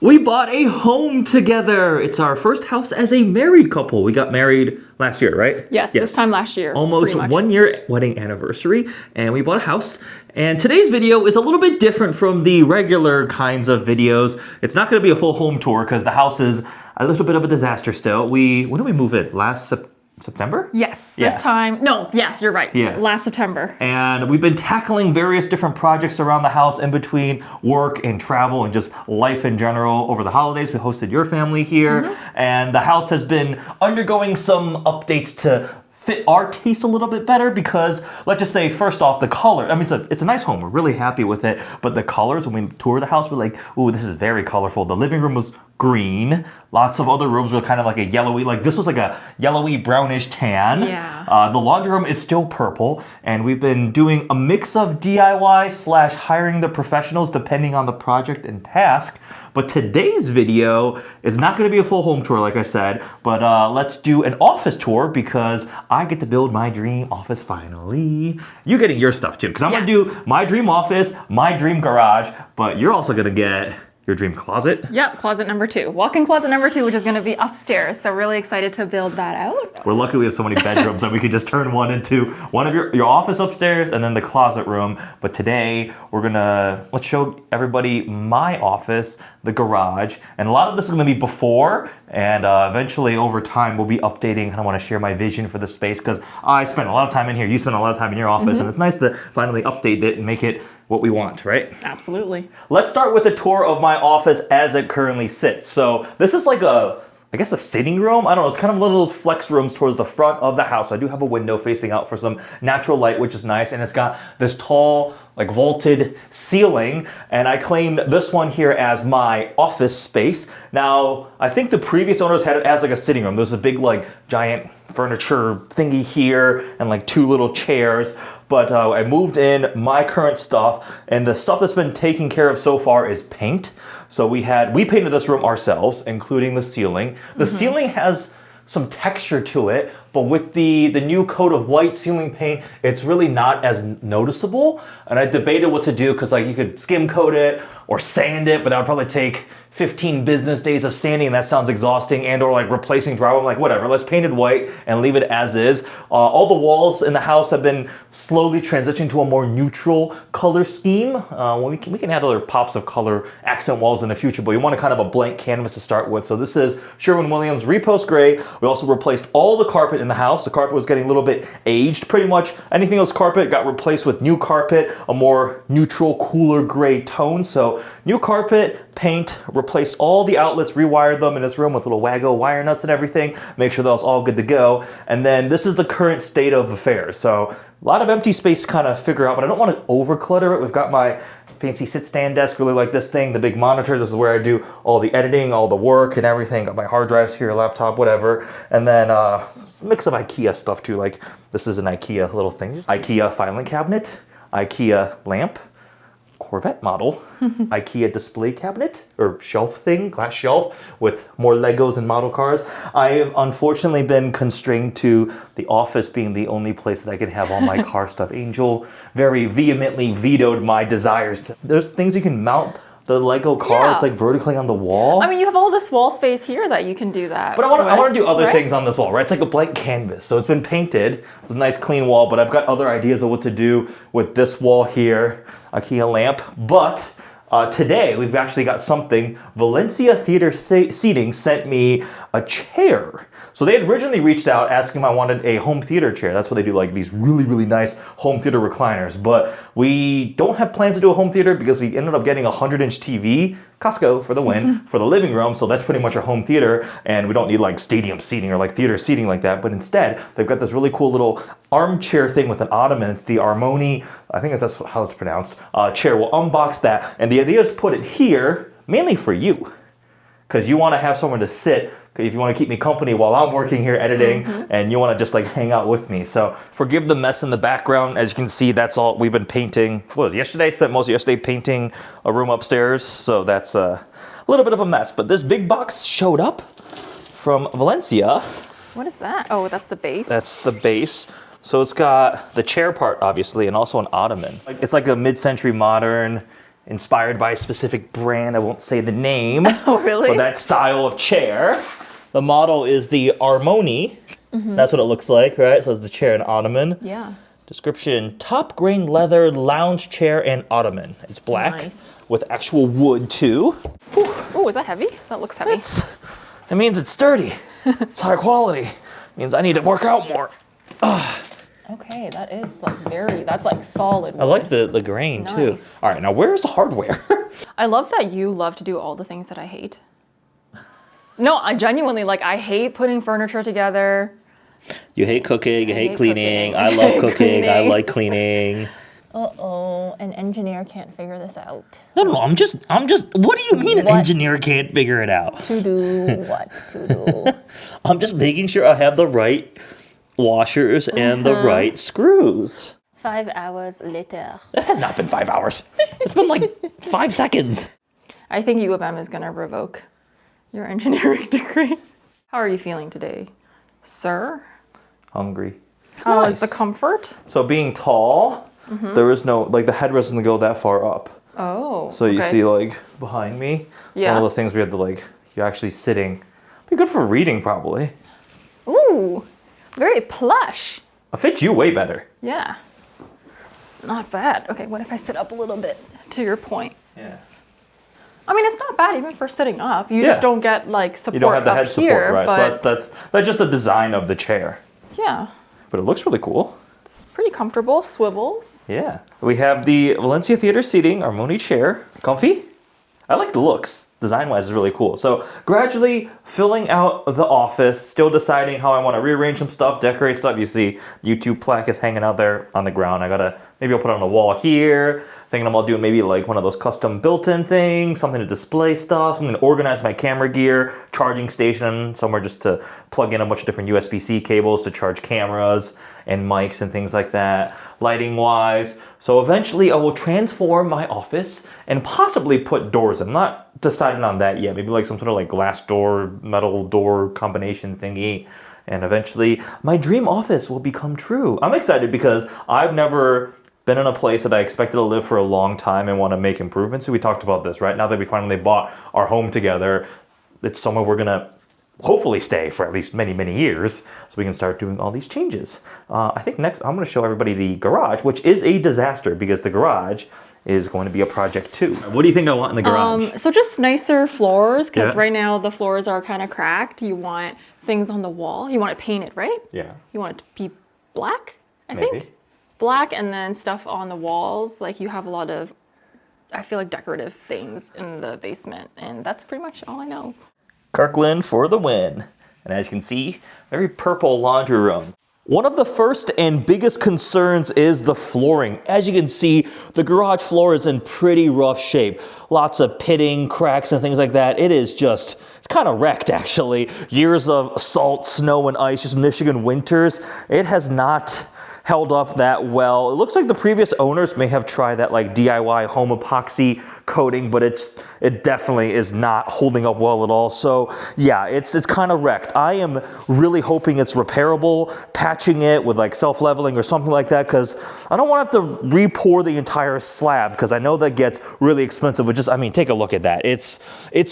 We bought a home together. It's our first house as a married couple. We got married last year, right? Yes, this time last year. Almost 1 year wedding anniversary, and we bought a house. And today's video is a little bit different from the regular kinds of videos. It's not going to be a full home tour because the house is a little bit of a disaster still. When did we move in? Last September? Yes, this time. No, yes, you're right. Yeah. Last September. And we've been tackling various different projects around the house in between work and travel and just life in general. Over the holidays, we hosted your family here. And the house has been undergoing some updates to fit our taste a little bit better because, let's just say, first off, the color. I mean, it's a nice home. We're really happy with it. But the colors, when we toured the house, we're like, ooh, this is very colorful. The living room was green. Lots of other rooms were kind of like a yellowy, like this was like a yellowy brownish tan. Yeah. The laundry room is still purple, and we've been doing a mix of DIY / hiring the professionals depending on the project and task. But today's video is not going to be a full home tour, like I said, but let's do an office tour because I get to build my dream office finally. You're getting your stuff too, because I'm going to do my dream office, my dream garage, but you're also going to get your dream closet? Yep, closet number 2. Walk-in closet number 2, which is going to be upstairs. So really excited to build that out. We're lucky we have so many bedrooms that we could just turn one into one of your office upstairs and then the closet room. But today let's show everybody my office, the garage, and a lot of this is going to be before, and eventually over time we'll be updating. I want to share my vision for the space because I spent a lot of time in here. You spent a lot of time in your office, and it's nice to finally update it and make it what we want, right? Absolutely. Let's start with a tour of my office as it currently sits. So this is like I guess a sitting room. I don't know, it's kind of one of those flex rooms towards the front of the house. I do have a window facing out for some natural light, which is nice. And it's got this tall, like vaulted ceiling. And I claimed this one here as my office space. Now, I think the previous owners had it as like a sitting room. There's a big like giant furniture thingy here and like 2 little chairs. But I moved in my current stuff, and the stuff that's been taken care of so far is paint. So we painted this room ourselves, including the ceiling. The ceiling has some texture to it, but with the new coat of white ceiling paint, it's really not as noticeable. And I debated what to do because like you could skim coat it or sand it, but that would probably take 15 business days of sanding, and that sounds exhausting, and or like replacing drywall. I'm like, whatever, let's paint it white and leave it as is. All the walls in the house have been slowly transitioning to a more neutral color scheme. We can add other pops of color, accent walls in the future, but we want a kind of a blank canvas to start with. So this is Sherwin-Williams Repost Gray. We also replaced all the carpet in the house. The carpet was getting a little bit aged. Pretty much anything else carpet got replaced with new carpet, a more neutral, cooler gray tone. So new carpet, paint, replaced all the outlets, rewired them in this room with little Wago wire nuts and everything, make sure that was all good to go. And then this is the current state of affairs. So a lot of empty space to kind of figure out, but I don't want to over clutter it. We've got my fancy sit-stand desk, really like this thing, the big monitor. This is where I do all the editing, all the work and everything. Got my hard drives here, laptop, whatever. And then a mix of IKEA stuff too. Like this is an IKEA little thing. IKEA filing cabinet, IKEA lamp, Corvette model, IKEA display cabinet or shelf thing, glass shelf with more Legos and model cars. I have unfortunately been constrained to the office being the only place that I can have all my car stuff. Angel very vehemently vetoed my desires. There's things you can mount the Lego cars like vertically on the wall. I mean, you have all this wall space here that you can do that. But I want to do other things on this wall, right? It's like a blank canvas. So it's been painted. It's a nice clean wall, but I've got other ideas of what to do with this wall here, IKEA lamp. But today we've actually got something. Valencia Theater Seating sent me a chair. So they had originally reached out asking if I wanted a home theater chair. That's what they do, like these really, really nice home theater recliners. But we don't have plans to do a home theater because we ended up getting a 100-inch TV, Costco for the win, for the living room. So that's pretty much our home theater. And we don't need like stadium seating or like theater seating like that. But instead, they've got this really cool little armchair thing with an ottoman. It's the Armoni, I think that's how it's pronounced, chair. We'll unbox that. And the idea is put it here mainly for you, because you want to have somewhere to sit if you want to keep me company while I'm working here editing, and you want to just like hang out with me. So forgive the mess in the background. As you can see, that's all we've been painting. Yesterday, I spent most of yesterday painting a room upstairs. So that's a little bit of a mess, but this big box showed up from Valencia. What is that? Oh, that's the base. That's the base. So it's got the chair part, obviously, and also an ottoman. It's like a mid-century modern inspired by a specific brand. I won't say the name. Oh, really? But that style of chair. The model is the Armoni. That's what it looks like, right? So the chair and ottoman. Yeah. Description, top grain leather lounge chair and ottoman. It's black with actual wood too. Oh, is that heavy? That looks heavy. That means it's sturdy. It's high quality. It means I need to work out more. Okay, that is like that's like solid wood. I like the grain too. All right, now where's the hardware? I love that you love to do all the things that I hate. No, I genuinely, like, I hate putting furniture together. You hate cooking, you hate cleaning. I love cooking, I like cleaning. Uh-oh, an engineer can't figure this out. No, I'm just, what do you mean an engineer can't figure it out? To do what to do? I'm just making sure I have the right washers and the right screws. 5 hours later. It has not been 5 hours. It's been like 5 seconds. I think U of M is gonna revoke your engineering degree. How are you feeling today, sir? Hungry. How is the comfort? So being tall, there is no, like the headrest doesn't go that far up. Oh, So you see like behind me, Yeah. one of those things we have to like, you're actually sitting. Be good for reading probably. Ooh, very plush. It fits you way better. Yeah, not bad. Okay, what if I sit up a little bit, to your point? Yeah. I mean, it's not bad even for sitting up. You just don't get like support. You don't have the up head support, here, right? But So that's just the design of the chair. yeah, But it looks really cool. it's pretty comfortable. Swivels. Yeah. We have the Valencia Theater seating, Armoni chair. Comfy? I like the looks. Design-wise is really cool. So gradually filling out the office, still deciding how I want to rearrange some stuff, decorate stuff. You see YouTube plaque is hanging out there on the ground. Maybe I'll put it on the wall here. Thinking I'm all doing maybe like one of those custom built-in things, something to display stuff. I'm gonna organize my camera gear, charging station, somewhere just to plug in a bunch of different USB-C cables to charge cameras and mics and things like that, lighting-wise. So eventually I will transform my office and possibly put doors in. I'm not decided on that yet. Maybe like some sort of like glass door, metal door combination thingy. And eventually my dream office will become true. I'm excited because I've never been in a place that I expected to live for a long time and want to make improvements. So we talked about this, right? Now that we finally bought our home together, it's somewhere we're gonna hopefully stay for at least many, many years so we can start doing all these changes. I think next I'm gonna show everybody the garage, which is a disaster because the garage is going to be a project too. What do you think I want in the garage? So just nicer floors, because Yeah. right now the floors are kind of cracked. You want things on the wall. You want it painted, right? Yeah. You want it to be black, I Maybe. think. Black, and then stuff on the walls. Like you have a lot of, I feel like, decorative things in the basement. And that's pretty much all I know. Kirkland for the win. And as you can see, very purple laundry room. One of the first and biggest concerns is the flooring. As you can see, the garage floor is in pretty rough shape. Lots of pitting, cracks, and things like that. It's kind of wrecked actually. Years of salt, snow, and ice, just Michigan winters. It has not held up that well. It looks like the previous owners may have tried that like DIY home epoxy coating, but it definitely is not holding up well at all. So yeah, it's kind of wrecked. I am really hoping it's repairable, patching it with like self-leveling or something like that, because I don't want to have to re-pour the entire slab, because I know that gets really expensive. But just, I mean, take a look at that. It's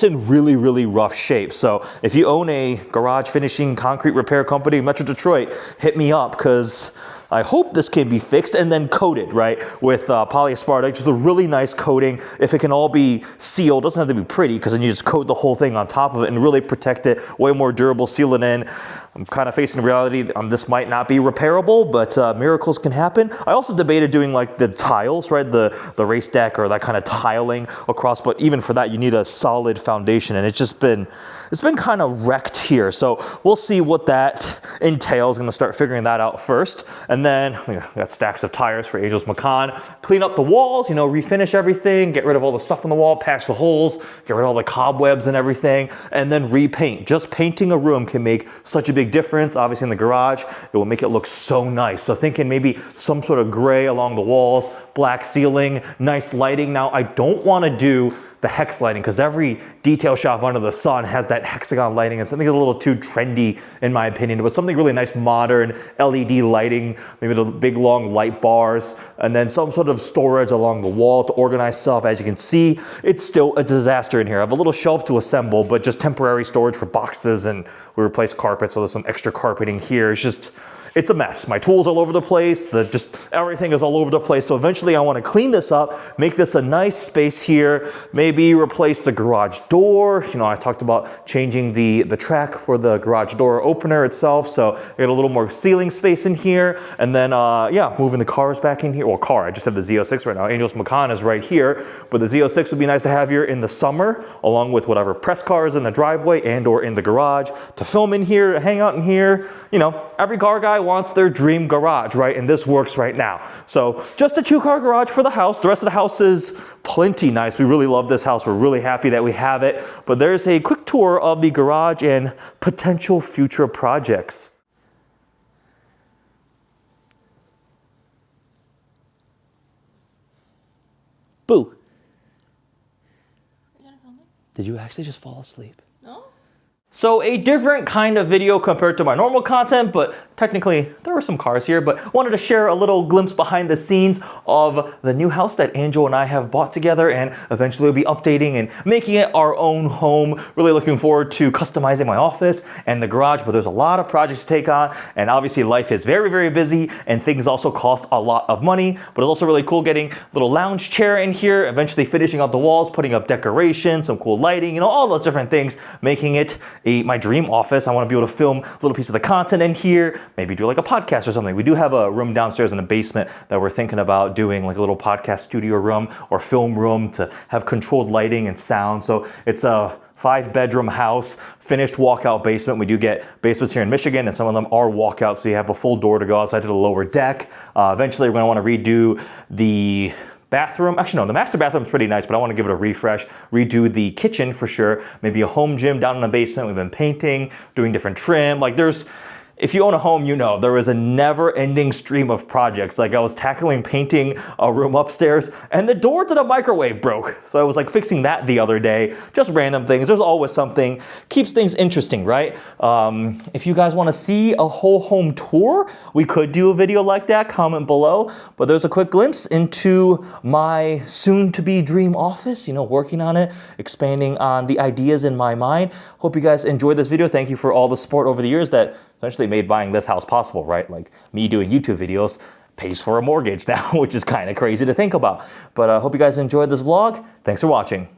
in really, really rough shape. So if you own a garage finishing concrete repair company, Metro Detroit, hit me up, because I hope this can be fixed and then coated, right, with polyaspartic, just a really nice coating. If it can all be sealed, doesn't have to be pretty, because then you just coat the whole thing on top of it and really protect it, way more durable, seal it in. I'm kind of facing the reality this might not be repairable, but miracles can happen. I also debated doing like the tiles, right, the race deck or that kind of tiling across, but even for that you need a solid foundation, and it's been kind of wrecked here. So we'll see what that entails. I'm gonna start figuring that out first. And then we got stacks of tires for Angel's Macan. Clean up the walls, refinish everything, get rid of all the stuff on the wall, patch the holes, get rid of all the cobwebs and everything, and then repaint. Just painting a room can make such a big difference. Obviously in the garage, it will make it look so nice. So thinking maybe some sort of gray along the walls, black ceiling, nice lighting. Now I don't wanna do the hex lighting, because every detail shop under the sun has that hexagon lighting. It's something a little too trendy in my opinion, but something really nice, modern LED lighting, maybe the big long light bars, and then some sort of storage along the wall to organize stuff. As you can see, it's still a disaster in here. I have a little shelf to assemble, but just temporary storage for boxes, and we replaced carpet, so there's some extra carpeting here. It's a mess. My tools are all over the place. Just everything is all over the place. So eventually I want to clean this up, make this a nice space here, maybe replace the garage door. You know, I talked about changing the track for the garage door opener itself. So get a little more ceiling space in here. And then, yeah, moving the cars back in here. Well, car, I just have the Z06 right now. Angel's Macan is right here. But the Z06 would be nice to have here in the summer, along with whatever press cars in the driveway and or in the garage to film in here, hang out in here. You know, every car guy wants their dream garage, right? And this works right now. So just a 2-car garage for the house. The rest of the house is plenty nice. We really love this house. We're really happy that we have it. But there's a quick tour of the garage and potential future projects. Boo. Did you actually just fall asleep? No. So a different kind of video compared to my normal content, but technically there were some cars here, but wanted to share a little glimpse behind the scenes of the new house that Angel and I have bought together, and eventually we'll be updating and making it our own home. Really looking forward to customizing my office and the garage, but there's a lot of projects to take on, and obviously life is very, very busy and things also cost a lot of money, but it's also really cool getting a little lounge chair in here, eventually finishing out the walls, putting up decorations, some cool lighting, you know, all those different things, making it my dream office. I want to be able to film a little piece of the content in here, maybe do like a podcast or something. We do have a room downstairs in the basement that we're thinking about doing like a little podcast studio room or film room to have controlled lighting and sound. So it's a 5-bedroom house, finished walkout basement. We do get basements here in Michigan, and some of them are walkouts, so you have a full door to go outside to the lower deck. Eventually we're going to want to redo the bathroom. Actually, no, the master bathroom is pretty nice, but I want to give it a refresh. Redo the kitchen for sure. Maybe a home gym down in the basement. We've been painting, doing different trim. Like if you own a home, you know, there is a never-ending stream of projects. Like I was tackling painting a room upstairs and the door to the microwave broke. So I was like fixing that the other day. Just random things. There's always something. Keeps things interesting, right? If you guys want to see a whole home tour, we could do a video like that. Comment below. But there's a quick glimpse into my soon-to-be dream office. You know, working on it, expanding on the ideas in my mind. Hope you guys enjoyed this video. Thank you for all the support over the years that eventually made buying this house possible, right? Like me doing YouTube videos pays for a mortgage now, which is kind of crazy to think about. But I hope you guys enjoyed this vlog. Thanks for watching.